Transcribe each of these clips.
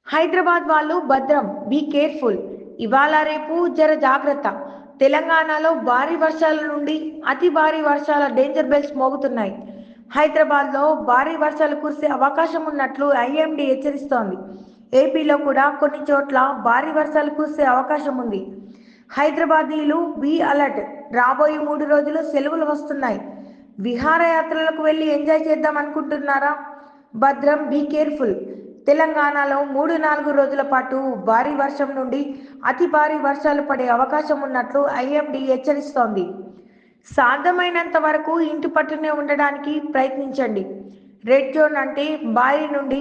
హైదరాబాద్ వాళ్ళు భద్రం, be careful. ఇవాళ రేపు జర జాగ్రత్త. తెలంగాణలో భారీ వర్షాల నుండి అతి భారీ వర్షాల డేంజర్ బెల్స్ మోగుతున్నాయి. హైదరాబాద్లో భారీ వర్షాలు కురిసే అవకాశం ఉన్నట్లు ఐఎండీ హెచ్చరిస్తోంది. ఏపీలో కూడా కొన్ని చోట్ల భారీ వర్షాలు కురిసే అవకాశం ఉంది. హైదరాబాదీలు బీ అలర్ట్. రాబోయే 3 రోజులు సెలవులు వస్తున్నాయి. విహారయాత్రలకు వెళ్ళి ఎంజాయ్ చేద్దాం అనుకుంటున్నారా? భద్రం, బీ కేర్ఫుల్. తెలంగాణలో 3-4 రోజుల పాటు భారీ వర్షం నుండి అతి భారీ వర్షాలు పడే అవకాశం ఉన్నట్లు ఐఎండీ హెచ్చరిస్తోంది. సాధ్యమైనంత వరకు ఇంటి పట్టునే ఉండడానికి ప్రయత్నించండి. రెడ్ జోన్ అంటే భారీ నుండి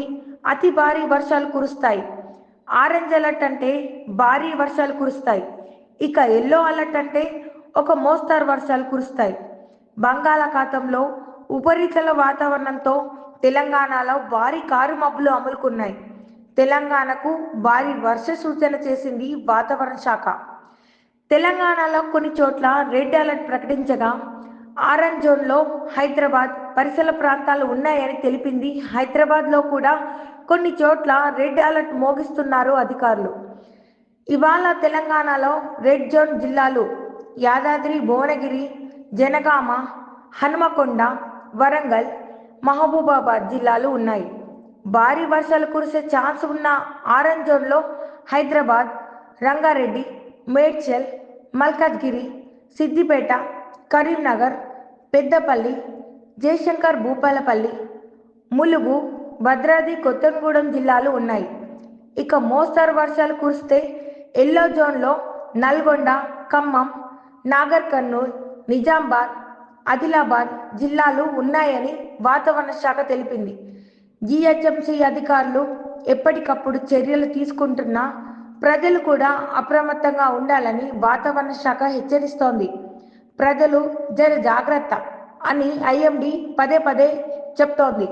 అతి భారీ వర్షాలు కురుస్తాయి. ఆరెంజ్ అలర్ట్ అంటే భారీ వర్షాలు కురుస్తాయి. ఇక ఎల్లో అలర్ట్ అంటే ఒక మోస్తరు వర్షాలు కురుస్తాయి. బంగాళాఖాతంలో ఉపరితల వాతావరణంతో తెలంగాణలో భారీ కారు మబ్బులు అములుకున్నాయి. తెలంగాణకు భారీ వర్ష సూచన చేసింది వాతావరణ శాఖ. తెలంగాణలో కొన్ని చోట్ల రెడ్ అలర్ట్ ప్రకటించగా ఆరెంజ్ జోన్లో హైదరాబాద్ పరిసర ప్రాంతాలు ఉన్నాయని తెలిపింది. హైదరాబాద్లో కూడా కొన్ని చోట్ల రెడ్ అలర్ట్ మోగిస్తున్నారు అధికారులు. ఇవాళ తెలంగాణలో రెడ్ జోన్ జిల్లాలు యాదాద్రి, భువనగిరి, జనగామ, హనుమకొండ, వరంగల్, మహబూబాబాద్ జిల్లాలు ఉన్నాయి. భారీ వర్షాలు కురిసే ఛాన్స్ ఉన్న ఆరెంజ్ జోన్లో హైదరాబాద్, రంగారెడ్డి, మేడ్చల్, మల్కాజ్గిరి, సిద్దిపేట, కరీంనగర్, పెద్దపల్లి, జయశంకర్ భూపాలపల్లి, ములుగు, భద్రాద్రి కొత్తగూడెం జిల్లాలు ఉన్నాయి. ఇక మోస్తరు వర్షాలు కురిస్తే ఎల్లో జోన్లో నల్గొండ, ఖమ్మం, నాగర్ కర్నూల్, నిజామాబాద్, ఆదిలాబాద్ జిల్లాలు ఉన్నాయని వాతావరణ శాఖ తెలిపింది. జీహెచ్ఎంసీ అధికారులు ఎప్పటికప్పుడు చర్యలు తీసుకుంటున్నా ప్రజలు కూడా అప్రమత్తంగా ఉండాలని వాతావరణ శాఖ హెచ్చరిస్తోంది. ప్రజలు జర జాగ్రత్త అని ఐఎండీ పదే పదే చెప్తోంది.